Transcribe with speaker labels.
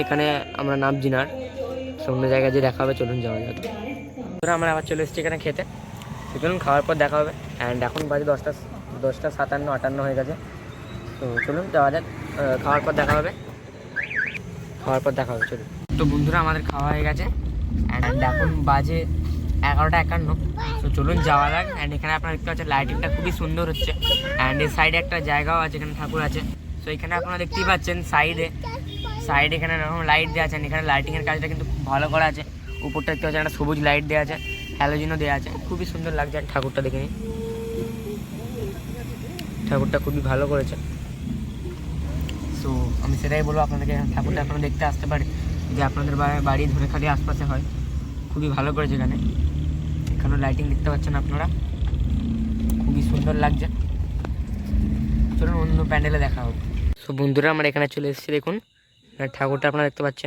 Speaker 1: এখানে আমরা নামছি না, অন্য জায়গায় যে দেখা হবে, চলুন যাওয়া যাক। আমরা আবার চলে এসেছি এখানে খেতে, তো চলুন খাওয়ার পর দেখা হবে। অ্যান্ড এখন বাজে 10:57 হয়ে গেছে, তো চলুন যাওয়া যাক। খাওয়ার পর দেখা হবে, চলুন। তো বন্ধুরা আমাদের খাওয়া হয়ে গেছে, অ্যান্ড এখন বাজে 11:51। তো চলুন যাওয়া যাক। অ্যান্ড এখানে আপনারা দেখতে পাচ্ছেন লাইটিংটা খুবই সুন্দর হচ্ছে, অ্যান্ড এই সাইডে একটা জায়গাও আছে, এখানে ঠাকুর আছে। তো এখানে আপনারা দেখতেই পাচ্ছেন সাইডে এখানে এরকম লাইট দেওয়া আছে। এখানে লাইটিংয়ের কাজটা কিন্তু খুব ভালো করা আছে। উপরটা দেখতে পাচ্ছেন একটা সবুজ লাইট দেওয়া আছে, হ্যালোজিনও দেওয়া আছে, খুবই সুন্দর লাগছে। ঠাকুরটা দেখে নিন, ঠাকুরটা খুবই ভালো করেছে। সো আমি সেটাই বলবো আপনাদেরকে, ঠাকুরটা এখনও দেখতে আসতে পারে, যে আপনাদের বাড়ি ধরে খালি আশপাশে হয়, খুবই ভালো করেছে। এখানেও লাইটিং দেখতে পাচ্ছেন আপনারা, খুবই সুন্দর লাগছে। চলুন অন্য প্যান্ডেলে দেখা হোক। সো বন্ধুরা আমরা এখানে চলে এসেছি, দেখুন ঠাকুরটা আপনারা দেখতে পাচ্ছেন।